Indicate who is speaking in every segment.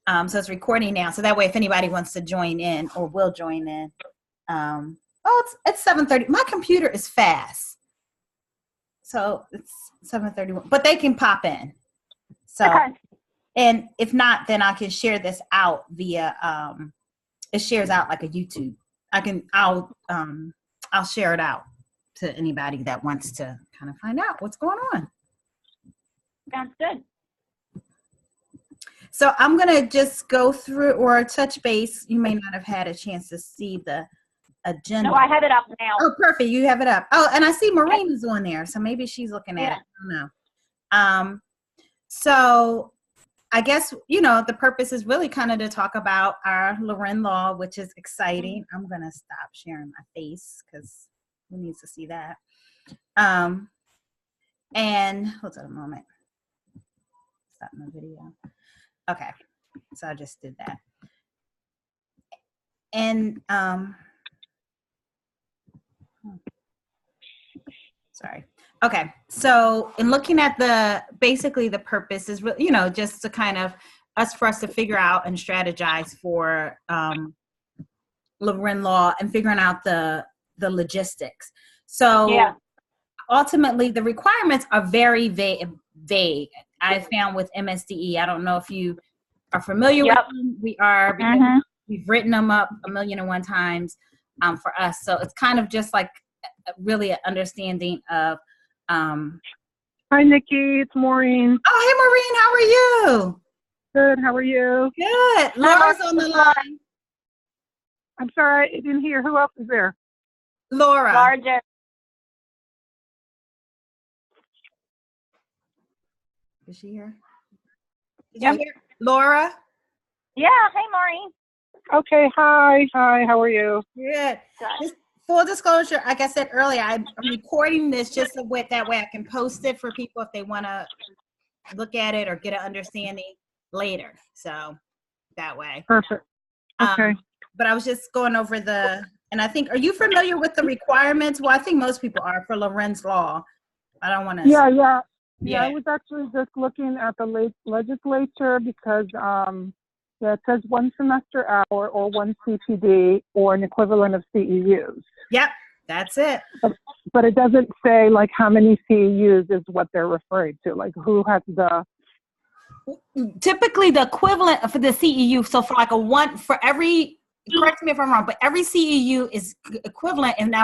Speaker 1: So it's recording now. So that way, if anybody wants to join in or will join in, it's 7:30. My computer is fast, so it's 7:31. But they can pop in. So,
Speaker 2: okay.
Speaker 1: And if not, then I can share this out via. It shares out like a YouTube. I'll share it out to anybody that wants to kind of find out what's going on.
Speaker 2: Sounds good.
Speaker 1: So I'm going to just go through or touch base. You may not have had a chance to see the agenda.
Speaker 2: No, I have it up now.
Speaker 1: Oh, perfect. You have it up. Oh, and I see Maureen is on there. So maybe she's looking at it. I don't know. So I guess, the purpose is really kind of to talk about our Lauryn law, which is exciting. I'm going to stop sharing my face because who needs to see that? And hold on a moment. Stop my video. Okay, so I just did that. And sorry. Okay, so in looking at basically the purpose is, just to kind of for us to figure out and strategize for Lauryn law and figuring out the logistics. So ultimately, the requirements are very vague. I found with MSDE. I don't know if you are familiar with them. We are, because we've written them up 1,000,001 times for us. So it's kind of just like really an understanding of.
Speaker 3: Hi, Nikki. It's Maureen.
Speaker 1: Oh, hey, Maureen. How are you?
Speaker 3: Good. How are you?
Speaker 1: Good. Laura's on the line.
Speaker 3: I'm sorry, I didn't hear. Who else is there?
Speaker 1: Laura.
Speaker 2: Larger.
Speaker 1: Is she here? Did you hear Laura?
Speaker 2: Yeah. Hey, Maureen.
Speaker 3: Okay. Hi. How are you?
Speaker 1: Good. Just full disclosure, like I said earlier, I'm recording this just so that way I can post it for people if they want to look at it or get an understanding later. So that way.
Speaker 3: Perfect. Okay.
Speaker 1: But I was just going over and I think, are you familiar with the requirements? Well, I think most people are for Lauryn's law. I don't want to.
Speaker 3: Yeah, I was actually just looking at the legislature because it says 1 semester hour or 1 CPD or an equivalent of CEUs.
Speaker 1: Yep, that's it.
Speaker 3: But it doesn't say like how many CEUs is what they're referring to, like who has
Speaker 1: typically the equivalent for the CEU. So for like for every, correct me if I'm wrong, but every CEU is equivalent, and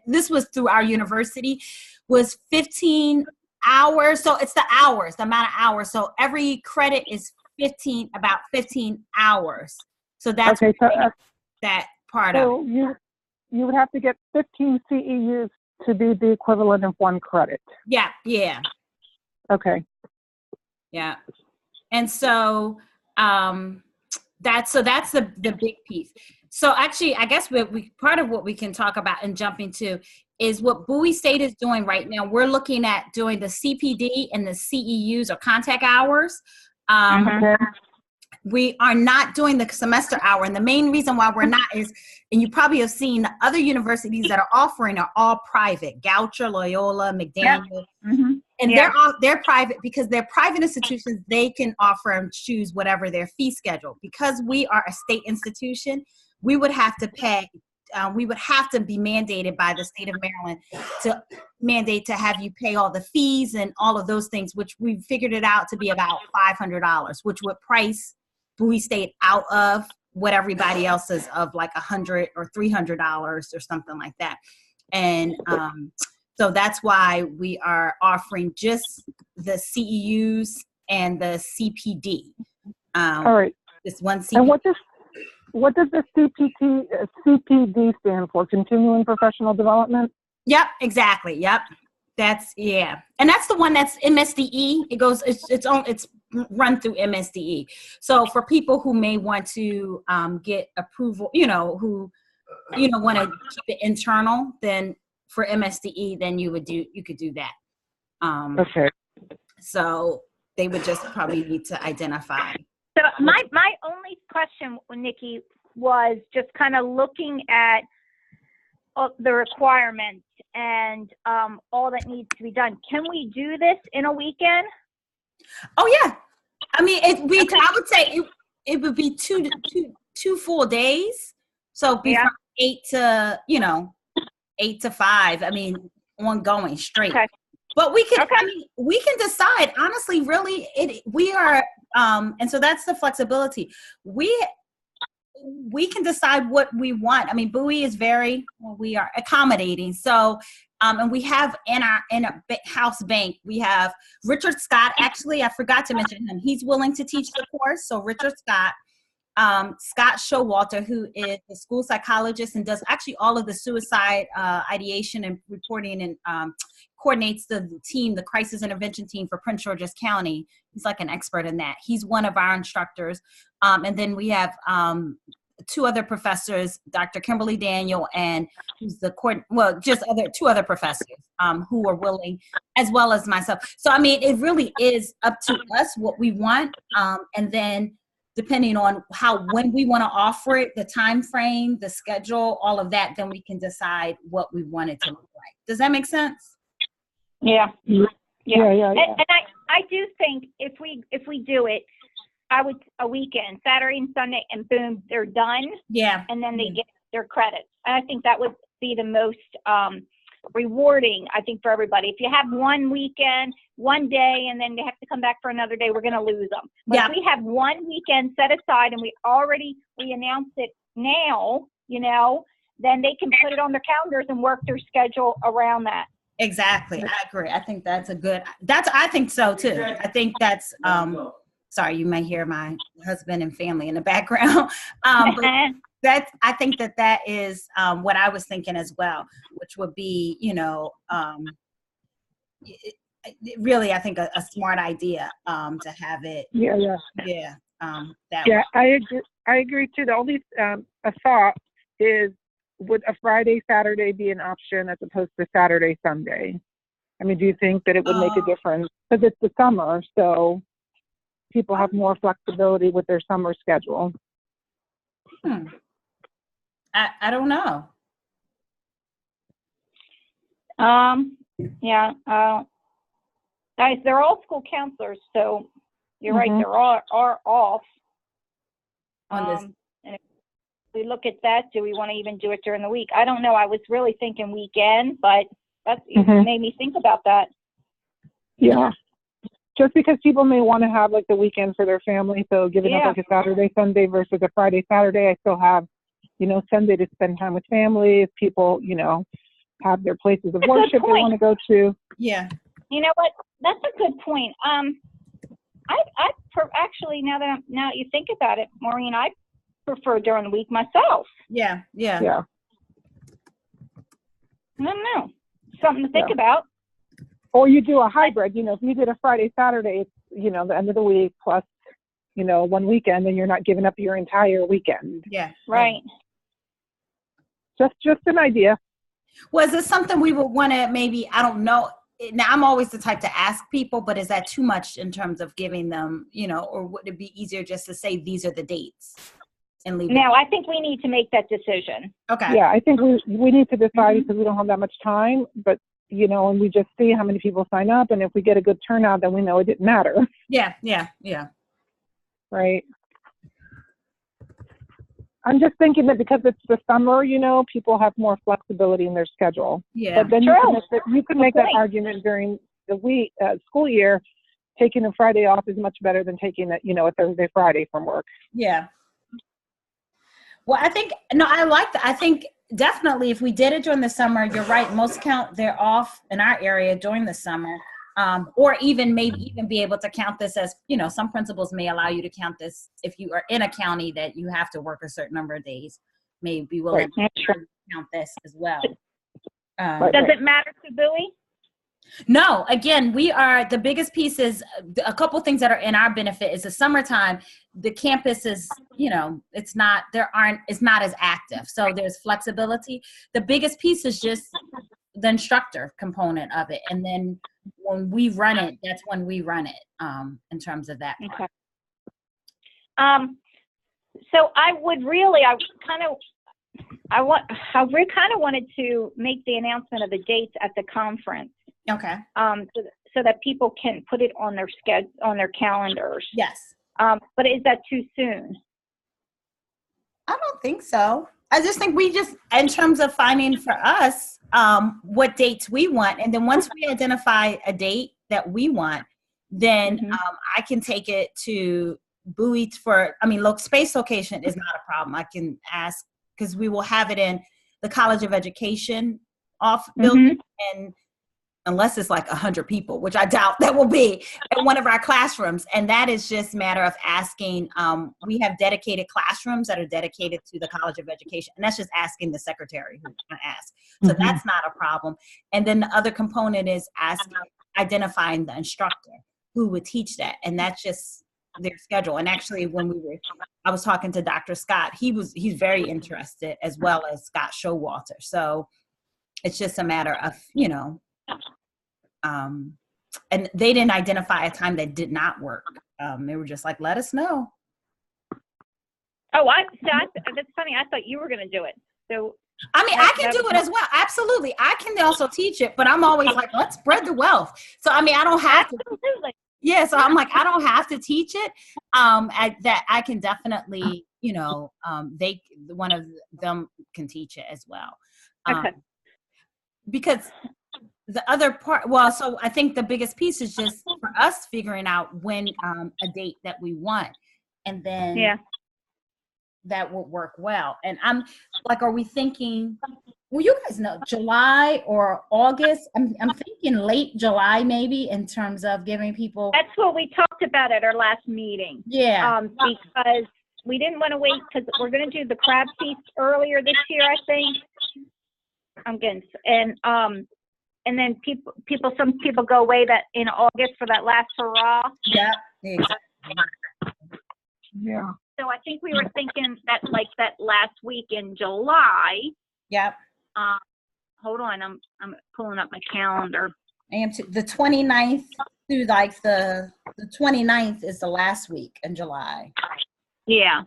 Speaker 1: this was through our university, was 15 hours. So it's the amount of hours. So every credit is about 15 hours. So that's that part of it.
Speaker 3: So you would have to get 15 CEUs to be the equivalent of 1 credit.
Speaker 1: Yeah.
Speaker 3: Okay.
Speaker 1: Yeah. And so that's the big piece. So actually, I guess part of what we can talk about and jump into is what Bowie State is doing right now. We're looking at doing the CPD and the CEUs or contact hours. We are not doing the semester hour. And the main reason why we're not is, and you probably have seen the other universities that are offering are all private, Goucher, Loyola, McDaniel. And they're private because they're private institutions. They can offer and choose whatever their fee schedule. Because we are a state institution, we would have to pay. We would have to be mandated by the state of Maryland to mandate to have you pay all the fees and all of those things, which we figured it out to be about $500, which would price Bowie State out of what everybody else is of like $100 or $300 or something like that. And so that's why we are offering just the CEUs and the CPD.
Speaker 3: All right.
Speaker 1: This one CPD.
Speaker 3: And what does the CPD stand for? Continuing Professional Development?
Speaker 1: Yep, exactly. Yep. And that's the one that's MSDE. It's run through MSDE. So for people who may want to get approval, who want to keep it internal, then for MSDE, then you could do that.
Speaker 3: Okay.
Speaker 1: So they would just probably need to identify.
Speaker 2: So my only question, Nikki, was just kind of looking at the requirements and all that needs to be done. Can we do this in a weekend?
Speaker 1: Oh yeah, I mean, I would say it would be two full days. So be from 8 to, 8 to 5. I mean, ongoing straight.
Speaker 2: Okay.
Speaker 1: But we can, I mean, we can decide, honestly, really, we are, and so that's the flexibility. We can decide what we want. I mean, Bowie is we are accommodating. So, and we have in a house bank, we have Richard Scott. Actually, I forgot to mention him. He's willing to teach the course. So Richard Scott, Scott Showalter, who is a school psychologist and does actually all of the suicide ideation and reporting, and coordinates the team, the crisis intervention team for Prince George's County. He's like an expert in that. He's one of our instructors. And then we have two other professors, Dr. Kimberly Daniel, and who's the two other professors who are willing, as well as myself. So, I mean, it really is up to us what we want. And then depending on when we want to offer it, the time frame, the schedule, all of that, then we can decide what we want it to look like. Does that make sense?
Speaker 2: Yeah.
Speaker 3: Yeah.
Speaker 2: And I do think if we do it, a weekend, Saturday and Sunday, and boom, they're done.
Speaker 1: Yeah.
Speaker 2: And then they get their credits. And I think that would be the most rewarding, I think, for everybody. If you have one weekend, one day, and then they have to come back for another day, we're going to lose them. But if we have one weekend set aside and we announced it now, then they can put it on their calendars and work their schedule around that.
Speaker 1: Exactly. I agree. I think I think so too. I think that's, sorry, you may hear my husband and family in the background. But I think that is what I was thinking as well, which would be, really, I think a smart idea to have it.
Speaker 3: I agree too. The only a thought is, would a Friday, Saturday be an option as opposed to Saturday, Sunday? I mean, do you think that it would make a difference? Because it's the summer, so people have more flexibility with their summer schedule.
Speaker 1: I don't know.
Speaker 2: Guys, they're all school counselors, so you're right. They're all are off.
Speaker 1: On this.
Speaker 2: And if we look at that, do we want to even do it during the week? I don't know. I was really thinking weekend, but you made me think about that.
Speaker 3: Yeah. Just because people may want to have like the weekend for their family, so giving up like a Saturday, Sunday versus a Friday, Saturday, I still have, Sunday to spend time with family. If people, have their places of worship they want to go to.
Speaker 1: Yeah.
Speaker 2: You know what? That's a good point. Actually, now that you think about it, Maureen, I prefer during the week myself.
Speaker 1: Yeah.
Speaker 3: I
Speaker 2: don't know. Something to think about.
Speaker 3: Or you do a hybrid, if you did a Friday, Saturday, it's, the end of the week plus, one weekend, and you're not giving up your entire weekend.
Speaker 1: Yeah.
Speaker 2: Right.
Speaker 3: Just an idea.
Speaker 1: Was it something we would want to maybe, I don't know. Now, I'm always the type to ask people, but is that too much in terms of giving them, or would it be easier just to say these are the dates and leave
Speaker 2: No, I think we need to make that decision.
Speaker 1: Okay.
Speaker 3: Yeah, I think we need to decide because we don't have that much time, but, and we just see how many people sign up, and if we get a good turnout, then we know it didn't matter.
Speaker 1: Yeah.
Speaker 3: Right. I'm just thinking that because it's the summer, people have more flexibility in their schedule.
Speaker 1: Yeah.
Speaker 3: But then you can make that argument during the week, school year. Taking a Friday off is much better than taking a Thursday, Friday from work.
Speaker 1: Yeah. Well, I like that. I think definitely if we did it during the summer, you're right. Most they're off in our area during the summer. Or maybe even be able to count this as, some principals may allow you to count this if you are in a county that you have to work a certain number of days, may be willing to count this as well.
Speaker 2: Does it matter to Bowie?
Speaker 1: No, again, the biggest piece is a couple things that are in our benefit is the summertime. The campus is, it's not as active. So there's flexibility. The biggest piece is just the instructor component of it. And then when we run it, that's when we run it, in terms of that part.
Speaker 2: Okay. So I kind of wanted to make the announcement of the dates at the conference.
Speaker 1: Okay.
Speaker 2: So that people can put it on their calendars.
Speaker 1: Yes.
Speaker 2: But is that too soon?
Speaker 1: don't think so. I just think in terms of finding for us, what dates we want. And then once we identify a date that we want, then I can take it to Bowie space location is not a problem. I can ask, because we will have it in the College of Education building, and unless it's like 100 people, which I doubt that will be in one of our classrooms. And that is just a matter of asking. We have dedicated classrooms that are dedicated to the College of Education. And that's just asking the secretary who's going to ask. So that's not a problem. And then the other component is identifying the instructor who would teach that. And that's just their schedule. And actually, I was talking to Dr. Scott, he's very interested, as well as Scott Showalter. So it's just a matter of, and they didn't identify a time that did not work. They were just like, let us know.
Speaker 2: Oh, that's funny. I thought you were going to do it. So
Speaker 1: I can do it as well. Absolutely. I can also teach it, but I'm always like, let's spread the wealth. So, I don't have to. Yeah. So I'm like, I don't have to teach it. That I can definitely, one of them can teach it as well.
Speaker 2: Okay.
Speaker 1: Because the other part, so I think the biggest piece is just for us figuring out when a date that we want, and then that would work well. And I'm like, are we thinking? Well, you guys know July or August. I'm thinking late July, maybe, in terms of giving people.
Speaker 2: That's what we talked about at our last meeting.
Speaker 1: Yeah.
Speaker 2: Because we didn't want to wait, because we're going to do the crab feast earlier this year, I think. And then some people go away that in August for that last hurrah.
Speaker 1: Yeah, exactly.
Speaker 3: Yeah.
Speaker 2: So I think we were thinking that like that last week in July.
Speaker 1: Yep.
Speaker 2: Hold on, I'm pulling up my calendar.
Speaker 1: And the 29th through like the 29th is the last week in July.
Speaker 2: Yeah.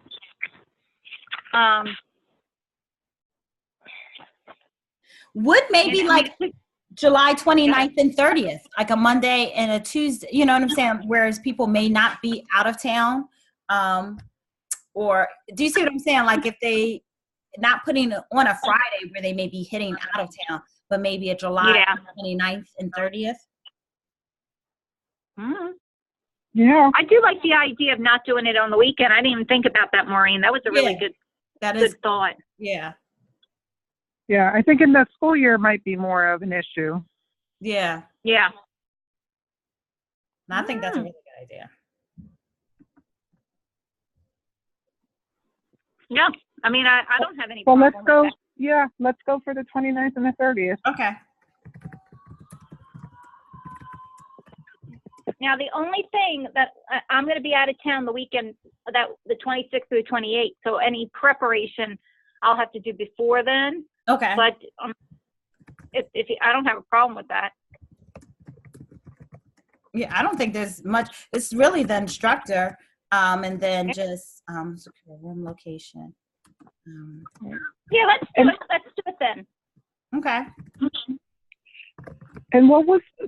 Speaker 1: Would maybe like July 29th and 30th, like a Monday and a Tuesday, you know what I'm saying? Whereas people may not be out of town. Or do you see what I'm saying? Like if they not putting it on a Friday where they may be hitting out of town, but maybe a July 29th and 30th.
Speaker 2: Mm-hmm.
Speaker 3: Yeah.
Speaker 2: I do like the idea of not doing it on the weekend. I didn't even think about that, Maureen. That was a really good thought.
Speaker 1: Yeah.
Speaker 3: Yeah, I think in the school year might be more of an issue.
Speaker 1: Yeah.
Speaker 2: Yeah.
Speaker 1: And I think that's a really good idea.
Speaker 2: Yeah. I don't have any
Speaker 3: Well,
Speaker 2: problem
Speaker 3: let's go.
Speaker 2: with that.
Speaker 3: Yeah, let's go for the 29th and the 30th.
Speaker 1: Okay.
Speaker 2: Now, the only thing that I'm going to be out of town the weekend, that the 26th through 28th, so any preparation I'll have to do before then.
Speaker 1: Okay.
Speaker 2: But if I don't have a problem with that.
Speaker 1: Yeah, I don't think there's much. It's really the instructor, and then just room location.
Speaker 2: Yeah, let's do it. Let's do it then.
Speaker 1: Okay.
Speaker 3: And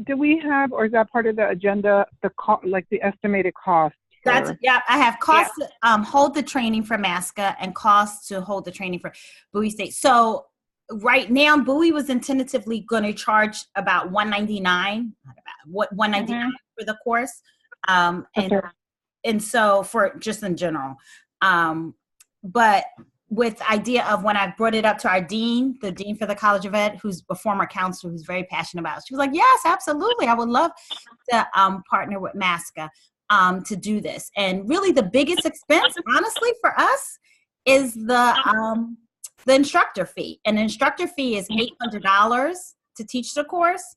Speaker 3: do we have, or is that part of the agenda, the estimated cost?
Speaker 1: I have costs to hold the training for MASCA and costs to hold the training for Bowie State. So right now, Bowie was tentatively going to charge about $199 for the course. And so for just in general. But with the idea of when I brought it up to our dean, the dean for the College of Ed, who's a former counselor who's very passionate about it, she was like, yes, absolutely. I would love to partner with MASCA to do this. And really the biggest expense, honestly, for us is the instructor fee. And the instructor fee is $800 to teach the course.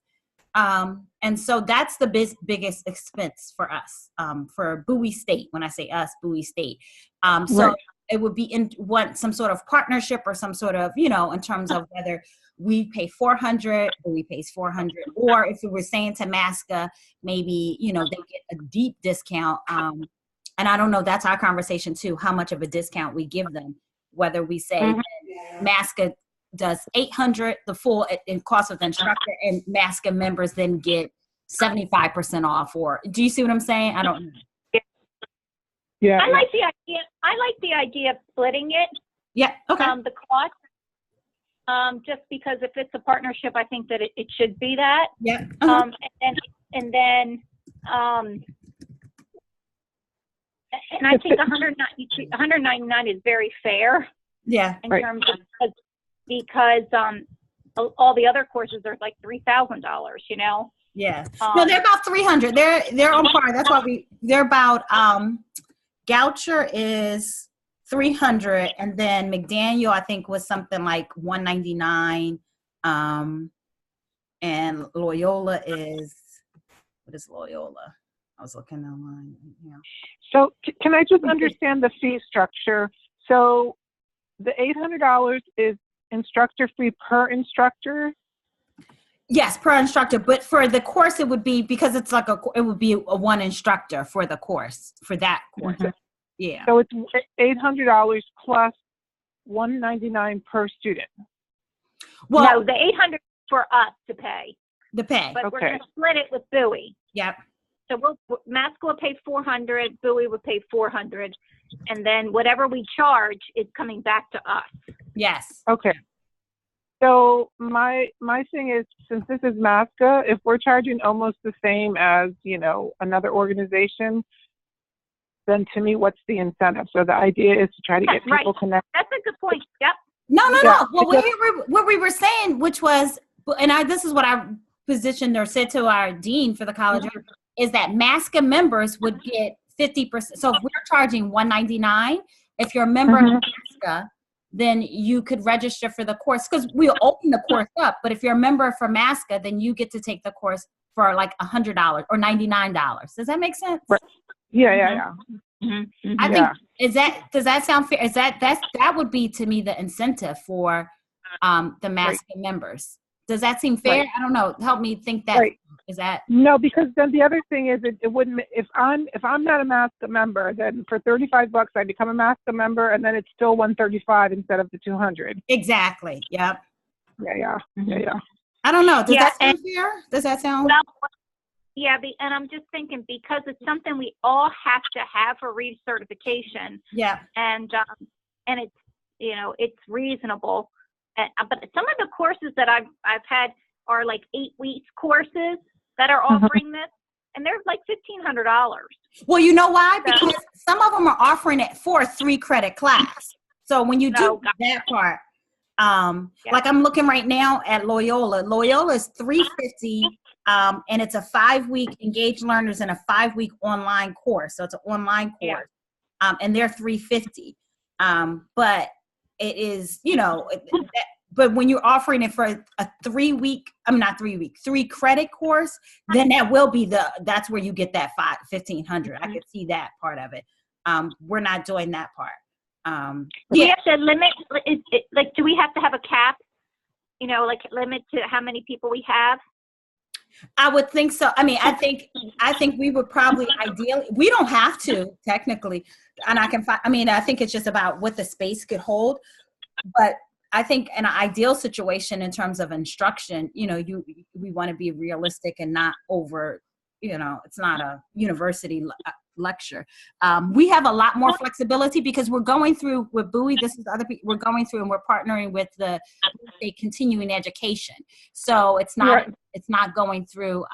Speaker 1: And so that's the biggest expense for us, for Bowie State. When I say us, Bowie State. So it would be some sort of partnership or some sort of, in terms of whether we pay $400 or we pays $400, or if we were saying to MASCA, maybe, they get a deep discount. And I don't know, that's our conversation too, how much of a discount we give them, whether we say MASCA does $800, the full in cost of the instructor, and MASCA members then get 75% off, or do you see what I'm saying? I don't know.
Speaker 3: Yeah.
Speaker 2: I like the idea of splitting it.
Speaker 1: Yeah. Okay.
Speaker 2: The cost, just because if it's a partnership, I think that it should be that.
Speaker 1: Yeah.
Speaker 2: And then and I think 199 is very fair.
Speaker 1: Yeah.
Speaker 2: In terms of because all the other courses are like $3,000. You know.
Speaker 1: Yeah. No, they're about 300. They're on par. That's why they're about Goucher is 300, and then McDaniel I think was something like 199. And Loyola is, what is Loyola? I was looking online. Yeah.
Speaker 3: So can I just understand the fee structure? So the $800 is instructor fee per instructor?
Speaker 1: Yes, per instructor. But for the course, it would be, because it's like it would be a one instructor for the course, for that course. Mm-hmm. Yeah.
Speaker 3: So it's $800 plus $199 per student.
Speaker 2: Well, no, the $800 for us to pay.
Speaker 1: The pay.
Speaker 2: But we're going to split it with Bowie.
Speaker 1: Yep.
Speaker 2: So Masco will pay $400, Bowie will pay $400, and then whatever we charge is coming back to us.
Speaker 1: Yes.
Speaker 3: Okay. So my thing is, since this is Masca, if we're charging almost the same as, you know, another organization, then to me, what's the incentive? So the idea is to try to get people connected.
Speaker 2: That's a good point. Yep.
Speaker 1: No. Well, what we were saying, which was, and this is what I positioned or said to our dean for the college, is that Masca members would get 50%. So if we're charging $199, if you're a member of Masca, then you could register for the course, because we'll open the course up. But if you're a member for Masca, then you get to take the course for like $100 or $99. Does that make sense?
Speaker 3: Right. Yeah.
Speaker 2: Mm-hmm.
Speaker 1: I think does that sound fair? That would be to me the incentive for the Masca members. Does that seem fair?
Speaker 3: Right.
Speaker 1: I don't know. Help me think that.
Speaker 3: Right.
Speaker 1: Is that?
Speaker 3: No, because then the other thing is it wouldn't, if I'm not a Masca member, then for $35 I become a Masca member, and then it's still $135 instead of the $200.
Speaker 1: Exactly. Yep.
Speaker 3: Yeah.
Speaker 1: I don't know. Does that sound fair? Does that sound?
Speaker 2: Well, yeah, and I'm just thinking, because it's something we all have to have for recertification.
Speaker 1: Yeah.
Speaker 2: And it's, you know, it's reasonable. But some of the courses that I've had are like 8 weeks courses that are offering this, and they're like $1,500.
Speaker 1: Well, you know why? Because some of them are offering it for a 3-credit class. So when you do that part, like I'm looking right now at Loyola. Loyola is $350, and it's a 5-week engaged learners and a 5-week online course. So it's an online course, and they're $350. But it is, you know, but when you're offering it for a 3-credit course, then that will be that's where you get that $1,500. I could see that part of it. We're not doing that part.
Speaker 2: Do we have to limit, do we have to have a cap, you know, like limit to how many people we have?
Speaker 1: I would think so. I mean, I think we would probably ideally, we don't have to technically, and I think it's just about what the space could hold. But I think in an ideal situation in terms of instruction, you know, we want to be realistic and not over, you know, it's not a university lecture. We have a lot more flexibility because we're going through with Bowie. This is other people we're going through, and we're partnering with the continuing education. So it's not going through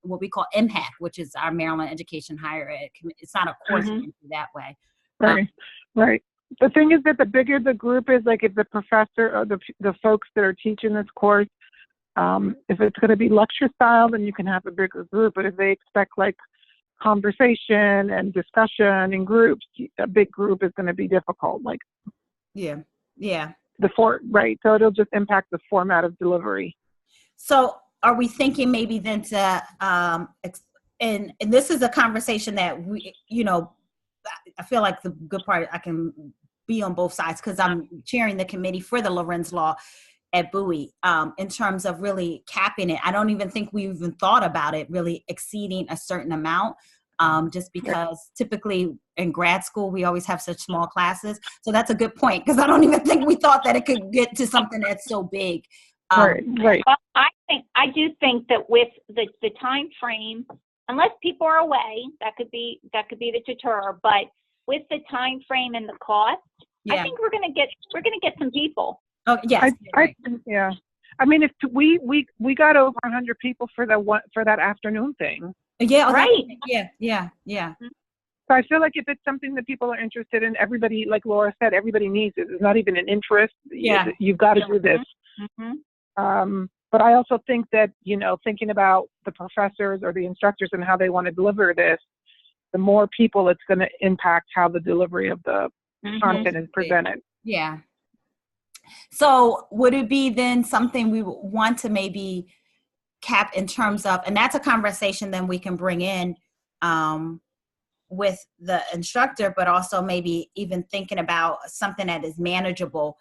Speaker 1: what we call MHAC, which is our Maryland Education Higher Ed. It's not a course that way.
Speaker 3: Right. The thing is that the bigger the group is, like if the professor or the folks that are teaching this course, if it's going to be lecture style, then you can have a bigger group. But if they expect like conversation and discussion in groups, a big group is going to be difficult. Like,
Speaker 1: yeah.
Speaker 3: So it'll just impact the format of delivery.
Speaker 1: So are we thinking maybe then to, and this is a conversation that we, you know, I feel like the good part, I can be on both sides because I'm chairing the committee for the Lauryn's Law at Bowie, in terms of really capping it. I don't even think we even thought about it really exceeding a certain amount, just because typically in grad school, we always have such small classes. So that's a good point, because I don't even think we thought that it could get to something that's so big.
Speaker 3: Right.
Speaker 2: Well, I do think that with the time frame, unless people are away, that could be the deterrent. But with the time frame and the cost,
Speaker 1: Yeah.
Speaker 2: I think we're gonna get some people.
Speaker 1: Oh yes.
Speaker 3: Yeah. I mean, if we got over 100 people for that afternoon thing.
Speaker 1: Yeah. Oh,
Speaker 2: right.
Speaker 1: Yeah.
Speaker 3: So I feel like if it's something that people are interested in, everybody, like Laura said, everybody needs it. It's not even an interest.
Speaker 1: Yeah.
Speaker 3: You've got to do this. But I also think that, thinking about the professors or the instructors and how they want to deliver this, the more people it's going to impact how the delivery of the content is presented.
Speaker 1: Yeah. So would it be then something we would want to maybe cap in terms of, and that's a conversation then we can bring in with the instructor, but also maybe even thinking about something that is manageable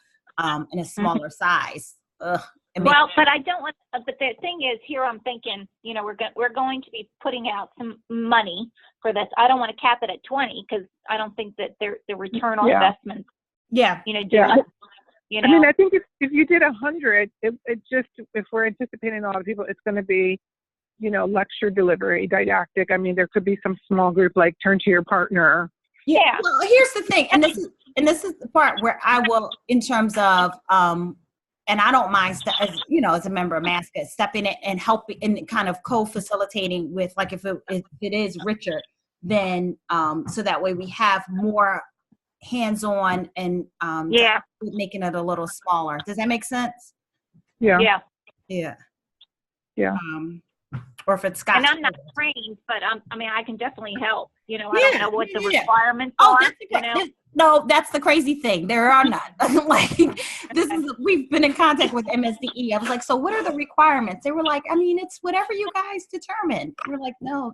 Speaker 1: in a smaller size.
Speaker 2: Well, but I don't want. But the thing is, here I'm thinking, we're going to be putting out some money for this. I don't want to cap it at 20 because I don't think that the return on investment.
Speaker 1: Yeah.
Speaker 3: I mean, I think if you did 100, it just, if we're anticipating a lot of people, it's going to be, lecture delivery, didactic. I mean, there could be some small group like turn to your partner.
Speaker 1: Yeah. Well, here's the thing, and this is the part where I will, in terms of, and I don't mind, as a member of MASCA, stepping in and helping and kind of co-facilitating with, like, if it is richer, then so that way we have more hands-on and making it a little smaller. Does that make sense?
Speaker 3: Yeah.
Speaker 1: Or if it's Scott.
Speaker 2: And I'm not trained, but I can definitely help. I don't know what the requirements are.
Speaker 1: No, that's the crazy thing. There are none. We've been in contact with MSDE. I was like, so what are the requirements? They were like, it's whatever you guys determine. We're like, no.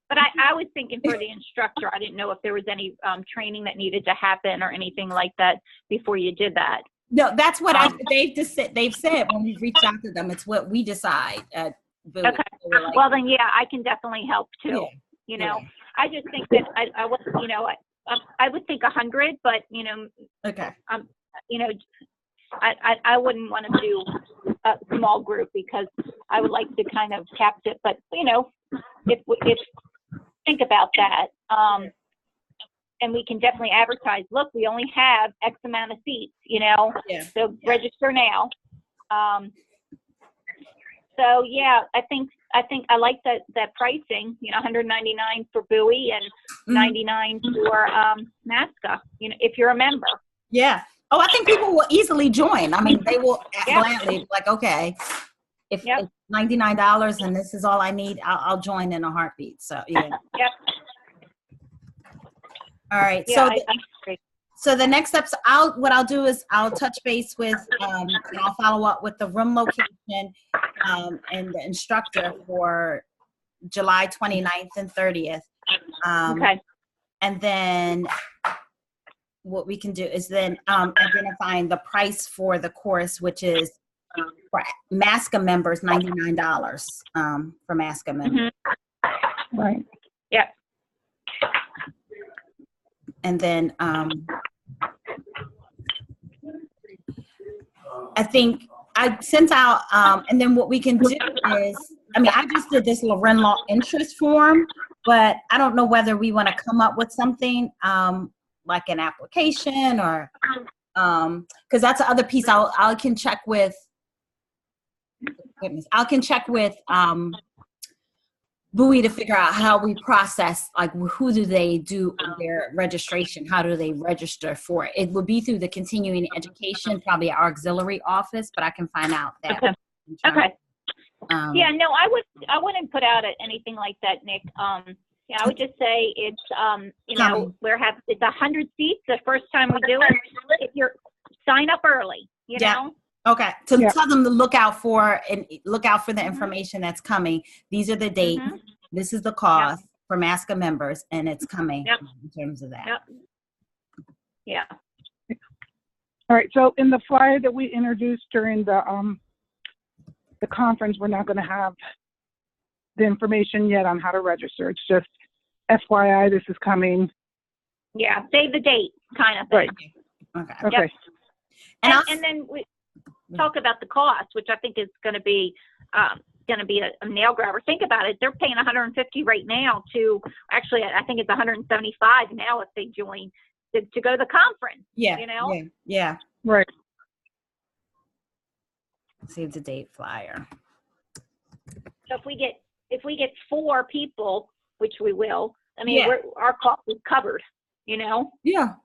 Speaker 2: But I was thinking for the instructor, I didn't know if there was any training that needed to happen or anything like that before you did that.
Speaker 1: No, that's what they've said when we reached out to them. It's what we decide.
Speaker 2: Okay. Well, then, I can definitely help too. I just think that I would, I would think 100, but
Speaker 1: okay.
Speaker 2: I wouldn't want to do a small group because I would like to kind of cap it. But if think about that, and we can definitely advertise. Look, we only have X amount of seats. So register now. So I think I like that pricing. $199 for Bowie and $99 for NASCA. If you're a member.
Speaker 1: Yeah. Oh, I think people will easily join. They will gladly be like, okay, if it's $99 and this is all I need, I'll join in a heartbeat. So yeah.
Speaker 2: Yep.
Speaker 1: All right.
Speaker 2: Yeah,
Speaker 1: So the next steps, what I'll do is I'll touch base with, and I'll follow up with the room location and the instructor for July 29th and 30th.
Speaker 2: Okay.
Speaker 1: And then what we can do is then identifying the price for the course, which is for MASCA members, $99 for MASCA members.
Speaker 3: Right.
Speaker 2: Yeah.
Speaker 1: And then I think I sent out, and then what we can do is, I just did this Lauryn Law interest form, but I don't know whether we want to come up with something like an application or, because that's the other piece. I can check with, Bowie to figure out how we process, like, who do they do their registration? How do they register for it? It would be through the continuing education, probably our auxiliary office, but I can find out that.
Speaker 2: Okay. No, I wouldn't put out anything like that, Nick. I would just say it's, it's 100 seats the first time we do it. If you're sign up early, you know.
Speaker 1: Okay. So tell them to look out for the information that's coming. These are the dates. Mm-hmm. This is the cost for MASCA members, and it's coming in terms of that.
Speaker 2: Yep. Yeah.
Speaker 3: All right. So in the flyer that we introduced during the conference, we're not going to have the information yet on how to register. It's just FYI, this is coming.
Speaker 2: Yeah. Save the date kind of thing.
Speaker 3: Right. Okay.
Speaker 2: Yep. And then we talk about the cost, which I think is going to be a nail grabber. Think about it. They're paying $150 right now to, actually, I think it's $175 now if they join to go to the conference.
Speaker 1: Yeah.
Speaker 2: You know?
Speaker 1: Yeah.
Speaker 3: Right.
Speaker 1: Save the date flyer.
Speaker 2: So if we get 4 people, which we will, I mean, our cost is covered, you know?
Speaker 1: Yeah.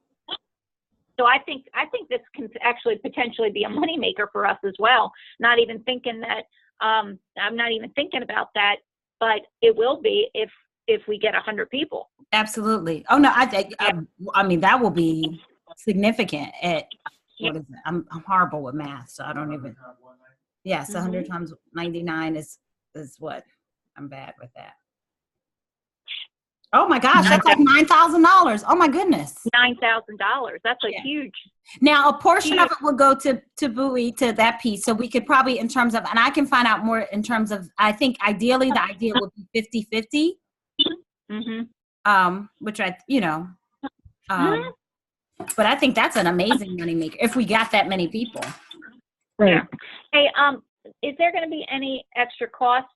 Speaker 2: So I think this can actually potentially be a moneymaker for us as well. Not even thinking that, I'm not even thinking about that, but it will be if we get 100 people.
Speaker 1: Absolutely. Oh no, I think I mean that will be significant. What is it? I'm horrible with math, so I don't even. Yes, 100 times 99 is what? I'm bad with that. Oh my gosh, that's like $9,000. Oh my goodness.
Speaker 2: $9,000. That's a huge.
Speaker 1: Now a portion of it will go to Bowie, to that piece. So we could probably, in terms of, and I can find out more in terms of, I think ideally the idea would be 50-50. Which but I think that's an amazing moneymaker if we got that many people.
Speaker 3: Right.
Speaker 2: Hey, is there going to be any extra cost?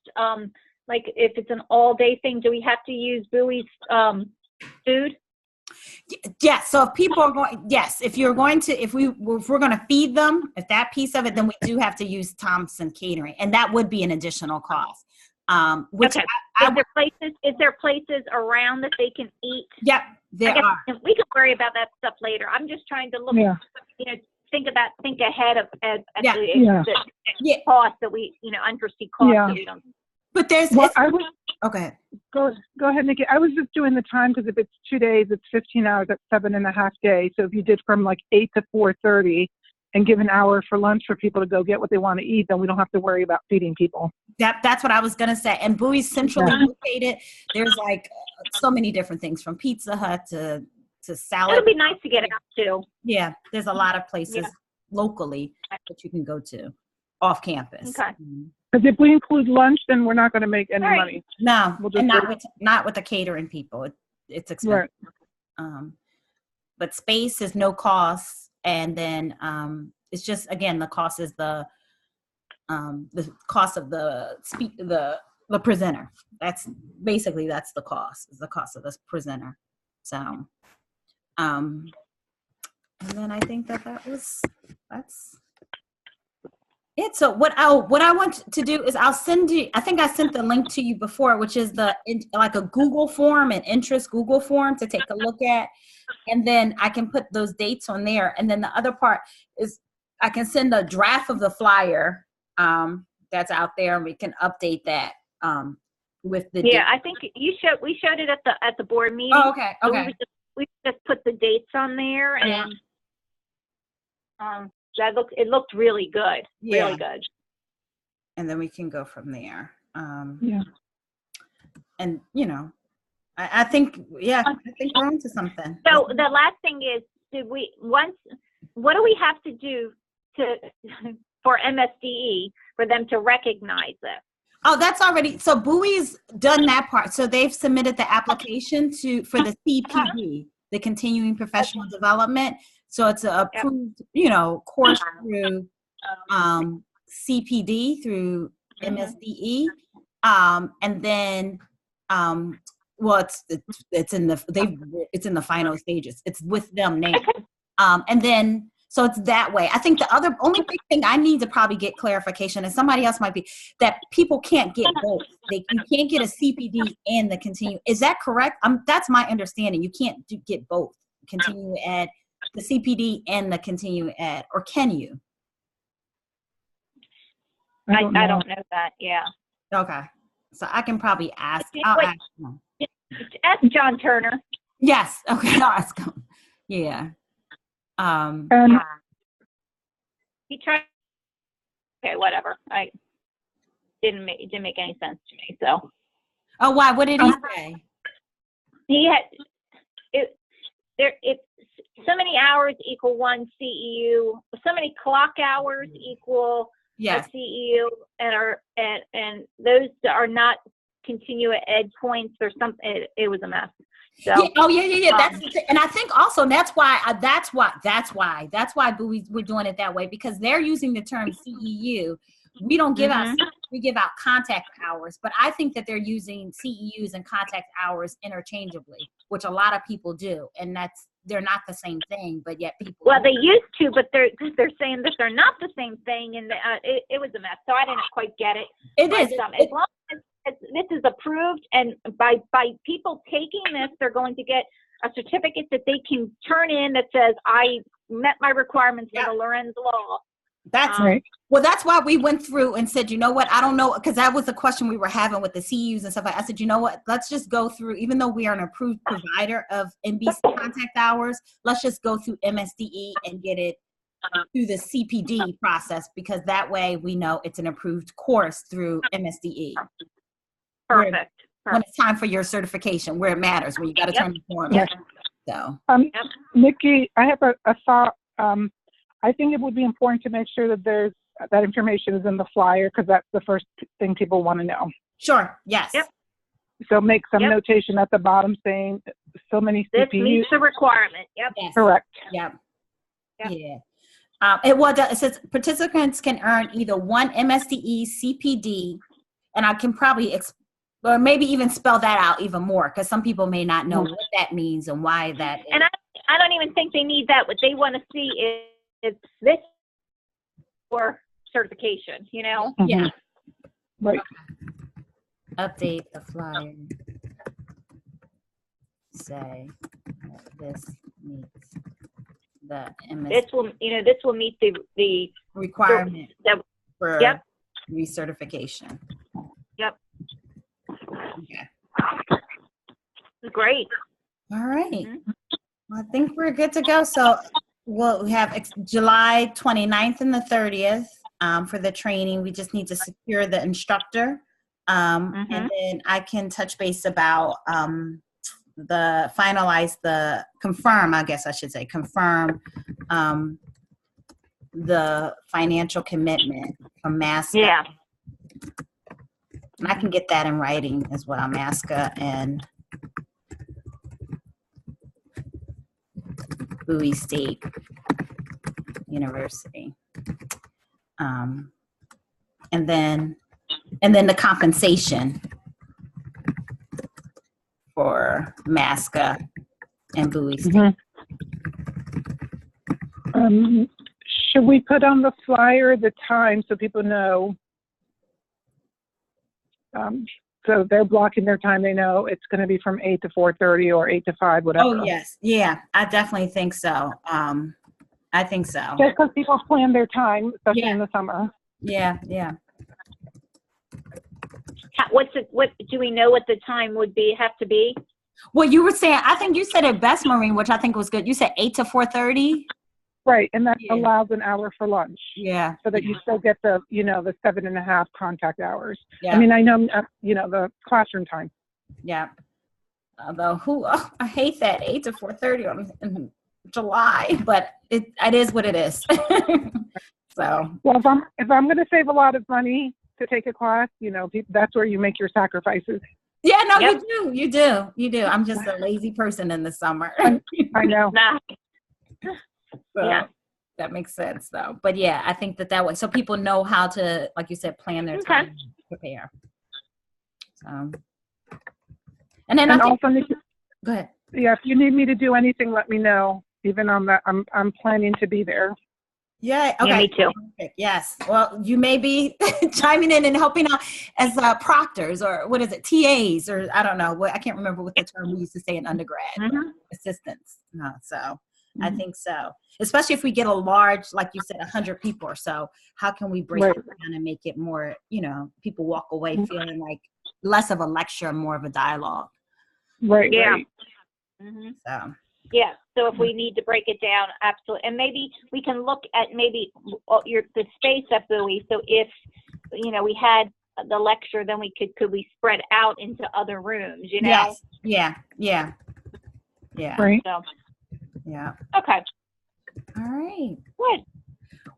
Speaker 2: Like if it's an all-day thing, do we have to use Bowie's food?
Speaker 1: Yes. So if people are going, yes, if we're going to feed them, if that piece of it, then we do have to use Thompson Catering, and that would be an additional cost. Which
Speaker 2: okay. Is there places around that they can eat?
Speaker 1: Yep, there are.
Speaker 2: We can worry about that stuff later. I'm just trying to look, think ahead of the cost that we, unforeseen costs that we don't.
Speaker 1: But there's, okay.
Speaker 3: Go ahead, Nikki. I was just doing the time because if it's 2 days, it's 15 hours. That's 7.5 days. So if you did from like 8 to 4:30 and give an hour for lunch for people to go get what they want to eat, then we don't have to worry about feeding people.
Speaker 1: That's what I was going to say. And Bowie's centrally located. There's like so many different things from Pizza Hut to salad.
Speaker 2: It would be nice to get out too.
Speaker 1: Yeah. There's a lot of places locally that you can go to off campus.
Speaker 2: Okay.
Speaker 3: Because if we include lunch, then we're not going to make any money.
Speaker 1: No, and not with the catering people. It's expensive. Right. But space is no cost, and then it's just, again, the cost is the cost of the presenter. That's the cost. Is the cost of the presenter. So, and then I think that's it. So what I want to do is I'll send you, I think I sent the link to you before, which is like a Google form, an interest Google form to take a look at. And then I can put those dates on there. And then the other part is I can send a draft of the flyer that's out there, and we can update that with the dates.
Speaker 2: I think we showed it at the board meeting.
Speaker 1: Oh, okay.
Speaker 2: So we just put the dates on there, and it looked really good.
Speaker 1: Yeah.
Speaker 2: Really good.
Speaker 1: And then we can go from there. And I think we're onto something.
Speaker 2: So the last thing is, what do we have to do for MSDE for them to recognize it?
Speaker 1: Oh, that's already, so Bowie's done that part. So they've submitted the application for the CPD, the Continuing Professional Development. So it's an approved, course through CPD, through MSDE. And then, it's in the final stages. It's with them now. And then, so it's that way. I think the only big thing I need to probably get clarification, and somebody else might be, that people can't get both. You can't get a CPD and the continue. Is that correct? That's my understanding. You can't get both, continue ed, the CPD and the continue ed, or can you?
Speaker 2: I don't know that. Yeah.
Speaker 1: Okay. So I can probably ask.
Speaker 2: Ask John Turner.
Speaker 1: Yes. Okay. I'll ask him. Yeah.
Speaker 2: He tried. Okay, whatever. It didn't make any sense to me. So.
Speaker 1: Oh, why? What did he say?
Speaker 2: He had it's so many hours equal one CEU. So many clock hours equal a CEU, and those are not continuing ed points or something. It was a mess. So,
Speaker 1: That's and I think also that's why we're doing it that way, because they're using the term CEU. We don't give out, we give out contact hours, but I think that they're using CEUs and contact hours interchangeably, which a lot of people do, and they're not the same thing, but yet people.
Speaker 2: Well, they used to, but they're saying that they're not the same thing, and it was a mess. So I didn't quite get it.
Speaker 1: It is.
Speaker 2: As long as this is approved, and by people taking this, they're going to get a certificate that they can turn in that says I met my requirements for the Lauryn's law.
Speaker 1: That's right. Well, that's why we went through and said, you know what, I don't know, because that was the question we were having with the CUs and stuff. I said, you know what, let's just go through, even though we are an approved provider of NBC contact hours, let's just go through MSDE and get it through the CPD process, because that way we know it's an approved course through MSDE.
Speaker 2: Perfect.
Speaker 1: When it's time for your certification, where it matters, where you got to turn the form in. So,
Speaker 3: Nikki, I have a thought. I think it would be important to make sure that that information is in the flyer, because that's the first thing people want to know.
Speaker 1: Sure. Yes.
Speaker 2: Yep.
Speaker 3: So make some notation at the bottom saying so many CPUs.
Speaker 2: This meets the requirement. Yep.
Speaker 3: Yes. Correct.
Speaker 1: Yep. Yeah. It says participants can earn either one MSDE CPD, and I can probably or maybe even spell that out even more, because some people may not know what that means and why that is.
Speaker 2: And I don't even think they need that. What they want to see is this for certification, you know?
Speaker 1: Yeah.
Speaker 3: Right.
Speaker 1: Update the flyer. Say this meets the MSDE.
Speaker 2: This will meet the
Speaker 1: requirement for recertification.
Speaker 2: Yep.
Speaker 1: Okay.
Speaker 2: Great.
Speaker 1: All right. Mm-hmm. Well, I think we're good to go. So we have July 29th and the 30th for the training. We just need to secure the instructor. And then I can touch base about confirm the financial commitment from MASCA.
Speaker 2: Yeah.
Speaker 1: And I can get that in writing as well, MASCA and Bowie State University. And then the compensation for MASCA and Bowie State.
Speaker 3: Should we put on the flyer the time so people know? So they're blocking their time. They know it's going to be from 8 to 4:30 or 8 to 5, whatever.
Speaker 1: Oh, yes. Yeah, I definitely think so. I think so.
Speaker 3: Just because people plan their time, especially in the summer.
Speaker 1: Yeah.
Speaker 2: What do we know what the time would have to be?
Speaker 1: Well, you were saying, I think you said it best, Maureen, which I think was good. You said 8 to 4:30.
Speaker 3: Right, and that allows an hour for lunch.
Speaker 1: Yeah.
Speaker 3: So that you still get the 7.5 contact hours.
Speaker 1: Yeah.
Speaker 3: I mean, I know, the classroom time.
Speaker 1: Yeah. Although, I hate that 8 to 4:30 in July, but it is what it is. So. Well,
Speaker 3: if I'm going to save a lot of money to take a class, that's where you make your sacrifices.
Speaker 1: Yeah, no, you do. I'm just a lazy person in the summer.
Speaker 3: I know.
Speaker 1: So that makes sense, though. But yeah, I think that way, so people know how to, like you said, plan their time, and prepare. So, and then
Speaker 3: also,
Speaker 1: go ahead.
Speaker 3: Yeah, if you need me to do anything, let me know. Even on that, I'm planning to be there.
Speaker 1: Yeah. Okay.
Speaker 2: Yeah, me too.
Speaker 1: Perfect. Yes. Well, you may be chiming in and helping out as proctors, or what is it, TAs, or I don't know. I can't remember what the term we used to say in undergrad. Assistants. No. So. I think so. Especially if we get a large, like you said, 100 people or so, how can we break it down and make it more, people walk away feeling like less of a lecture, more of a dialogue.
Speaker 3: Right.
Speaker 2: Yeah.
Speaker 3: Right.
Speaker 2: So. Yeah. So if we need to break it down, absolutely. And maybe we can look at the space at Bowie. So if, we had the lecture, then could we spread out into other rooms,
Speaker 1: Yes. Yeah.
Speaker 3: Right.
Speaker 2: So.
Speaker 1: Yeah.
Speaker 2: Okay.
Speaker 1: All right.
Speaker 2: Good.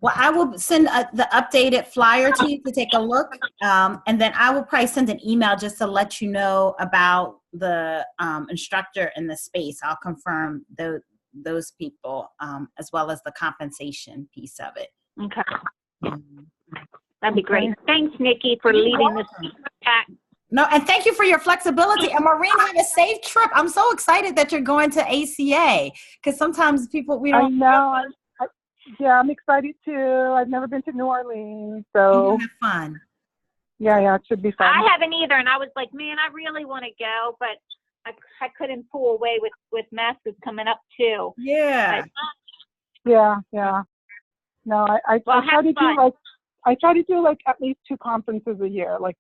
Speaker 1: Well, I will send the updated flyer to you to take a look. And then I will probably send an email just to let you know about the instructor in the space. I'll confirm those people as well as the compensation piece of it.
Speaker 2: Okay. That'd be great. Thanks, Nikki, for leading this pack.
Speaker 1: No, and thank you for your flexibility. And Maureen, have a safe trip. I'm so excited that you're going to ACA because sometimes we don't.
Speaker 3: I know. Yeah, I'm excited too. I've never been to New Orleans, so
Speaker 1: have fun.
Speaker 3: Yeah, it should be fun.
Speaker 2: I haven't either, and I was like, man, I really want to go, but I couldn't pull away with Masters coming up too.
Speaker 1: Yeah.
Speaker 3: Yeah. No, I try to do like at least 2 conferences a year, like